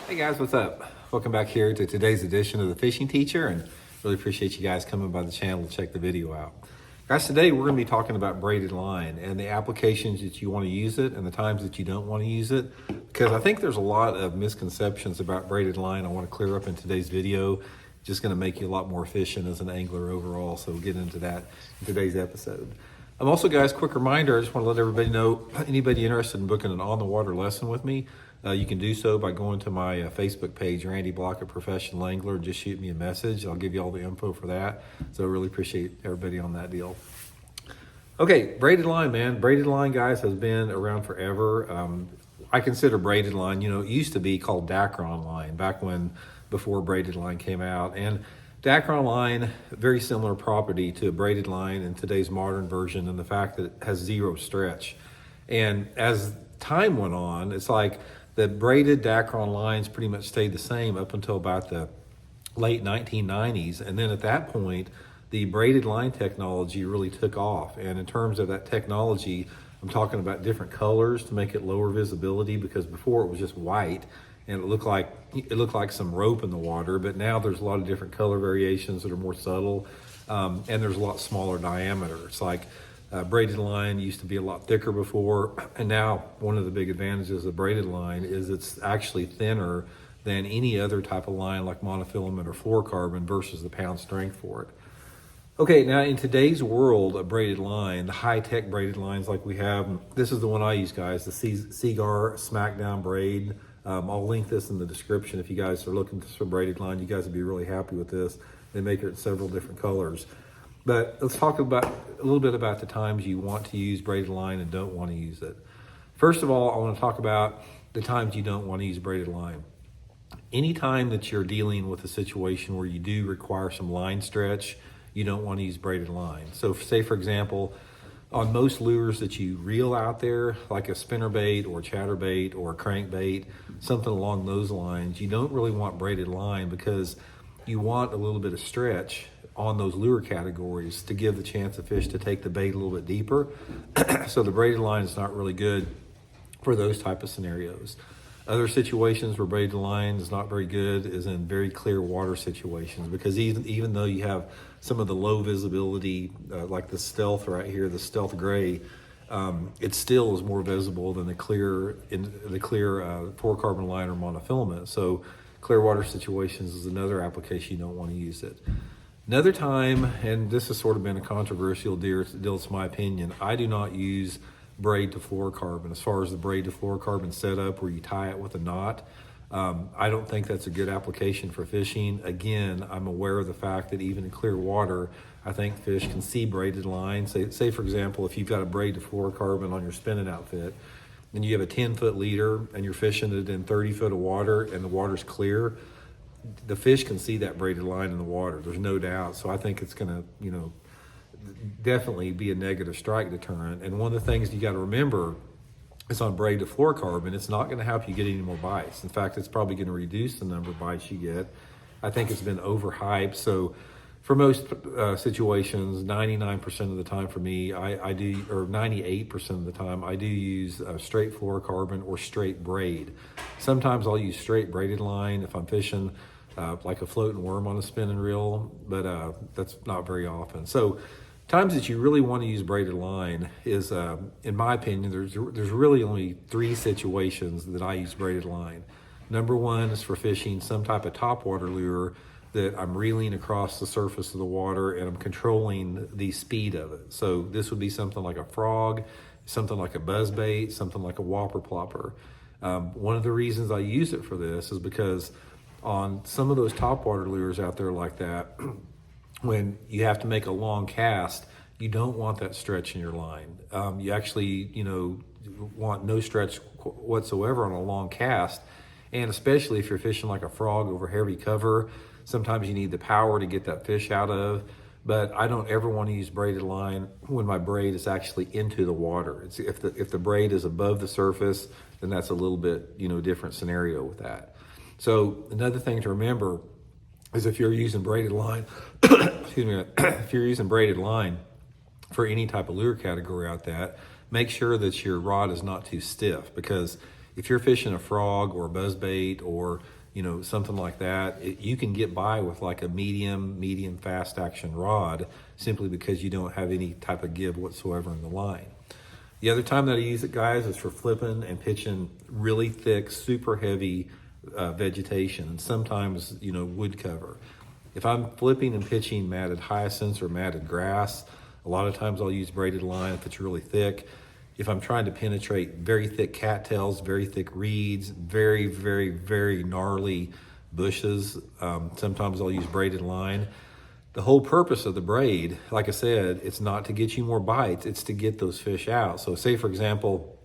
Hey guys, what's up? Welcome back here to today's edition of the Fishing Teacher, and really appreciate you guys coming by the channel to check the video out. Guys, today we're going to be talking about braided line and the applications that you want to use it and the times that you don't want to use it, because I think there's a lot of misconceptions about braided line I want to clear up in today's video. Just going to make you a lot more efficient as an angler overall, so we'll get into that in today's episode. Also, guys, quick reminder, I just want to let everybody know, anybody interested in booking an on-the-water lesson with me, you can do so by going to my Facebook page, Randy Blaukat Professional Angler, and just shoot me a message. I'll give you all the info for that. So I really appreciate everybody on that deal. Okay, braided line, man. Braided line, guys, has been around forever. I consider braided line, it used to be called Dacron line before braided line came out. And Dacron line, very similar property to a braided line in today's modern version, and the fact that it has zero stretch. And as time went on, it's like the braided Dacron lines pretty much stayed the same up until about the late 1990s. And then at that point, the braided line technology really took off. And in terms of that technology, I'm talking about different colors to make it lower visibility, because before it was just white and it looked like some rope in the water. But now there's a lot of different color variations that are more subtle, and there's a lot smaller diameter. It's like braided line used to be a lot thicker before, and now one of the big advantages of braided line is it's actually thinner than any other type of line like monofilament or fluorocarbon versus the pound strength for it. Okay, now in today's world of braided line, the high-tech braided lines like we have, this is the one I use, guys, the Seagar Smackdown braid. I'll link this in the description if you guys are looking for braided line. You guys would be really happy with this. They make it in several different colors. But let's talk about a little bit about the times you want to use braided line and don't want to use it. First of all, I want to talk about the times you don't want to use braided line. Anytime that you're dealing with a situation where you do require some line stretch, you don't want to use braided line. So say, for example, on most lures that you reel out there, like a spinnerbait or chatterbait or a crankbait, something along those lines, you don't really want braided line because you want a little bit of stretch on those lure categories to give the chance of fish to take the bait a little bit deeper. So the braided line is not really good for those type of scenarios. Other situations where braided line is not very good is in very clear water situations, because even though you have some of the low visibility, like the Stealth right here, the Stealth Gray, it still is more visible than the clear fluorocarbon line or monofilament. So clear water situations is another application you don't want to use it. Another time, and this has sort of been a controversial deal, it's my opinion, I do not use braid to fluorocarbon. As far as the braid to fluorocarbon setup where you tie it with a knot, I don't think that's a good application for fishing. Again, I'm aware of the fact that even in clear water, I think fish can see braided line. Say for example, if you've got a braid to fluorocarbon on your spinning outfit, and you have a 10-foot leader and you're fishing it in 30 foot of water and the water's clear, the fish can see that braided line in the water. There's no doubt. So I think it's going to, definitely be a negative strike deterrent. And one of the things you got to remember is on braid to fluorocarbon, it's not going to help you get any more bites. In fact, it's probably going to reduce the number of bites you get. I think it's been overhyped. So for most situations, 99% of the time for me, I do, or 98% of the time, I do use straight fluorocarbon or straight braid. Sometimes I'll use straight braided line if I'm fishing like a floating worm on a spinning reel, but that's not very often. So times that you really want to use braided line is, in my opinion, there's really only three situations that I use braided line. Number one is for fishing some type of topwater lure that I'm reeling across the surface of the water and I'm controlling the speed of it. So this would be something like a frog, something like a buzzbait, something like a whopper plopper. One of the reasons I use it for this is because on some of those topwater lures out there like that, when you have to make a long cast, you don't want that stretch in your line. You actually, want no stretch whatsoever on a long cast. And especially if you're fishing like a frog over heavy cover, sometimes you need the power to get that fish out of. But I don't ever want to use braided line when my braid is actually into the water. If the braid is above the surface, then that's a little bit, different scenario with that. So another thing to remember is if you're using braided line, if you're using braided line for any type of lure category out there, make sure that your rod is not too stiff, because if you're fishing a frog or a buzzbait or something like that, you can get by with like a medium fast action rod simply because you don't have any type of give whatsoever in the line. The other time that I use it, guys, is for flipping and pitching really thick, super heavy vegetation, and sometimes wood cover. If I'm flipping and pitching matted hyacinths or matted grass, a lot of times I'll use braided line if it's really thick. If I'm trying to penetrate very thick cattails, very thick reeds, very gnarly bushes, sometimes I'll use braided line. The whole purpose of the braid, like I said, it's not to get you more bites, it's to get those fish out. So say, for example,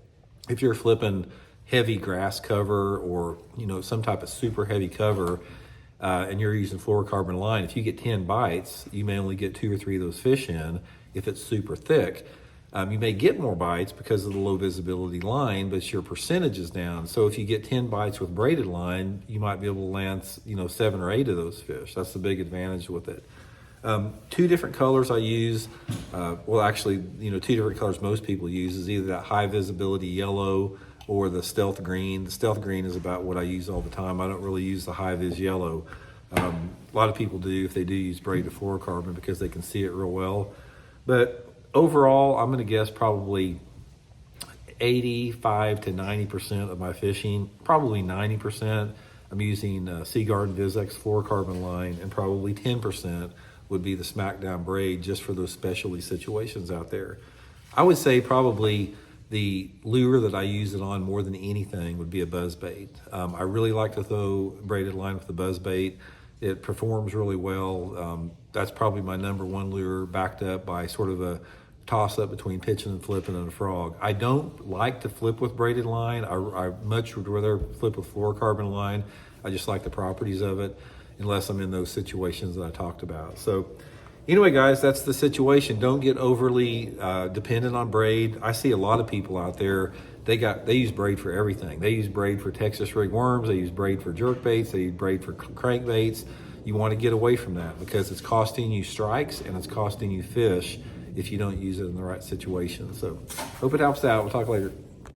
if you're flipping heavy grass cover or some type of super heavy cover, and you're using fluorocarbon line, if you get 10 bites, you may only get 2 or 3 of those fish in if it's super thick. You may get more bites because of the low visibility line, but your percentage is down. So if you get 10 bites with braided line, you might be able to land 7 or 8 of those fish. That's the big advantage with it. 2 different colors I use. Well, actually, 2 different colors most people use is either that high visibility yellow or the stealth green. The stealth green is about what I use all the time. I don't really use the high vis yellow. A lot of people do if they do use braided fluorocarbon because they can see it real well. But overall, I'm going to guess probably 85 to 90% of my fishing, probably 90%, I'm using Sea Garden VizX fluorocarbon line, and probably 10% would be the Smackdown braid just for those specialty situations out there. I would say probably the lure that I use it on more than anything would be a buzzbait. I really like to throw braided line with the buzzbait. It performs really well. That's probably my #1 lure, backed up by sort of a toss up between pitching and flipping and a frog. I don't like to flip with braided line. I much would rather flip with fluorocarbon line. I just like the properties of it, unless I'm in those situations that I talked about. So anyway, guys, that's the situation. Don't get overly dependent on braid. I see a lot of people out there, they use braid for everything. They use braid for Texas rig worms, they use braid for jerk baits, they use braid for crankbaits. You want to get away from that because it's costing you strikes and it's costing you fish if you don't use it in the right situation. So hope it helps out. We'll talk later.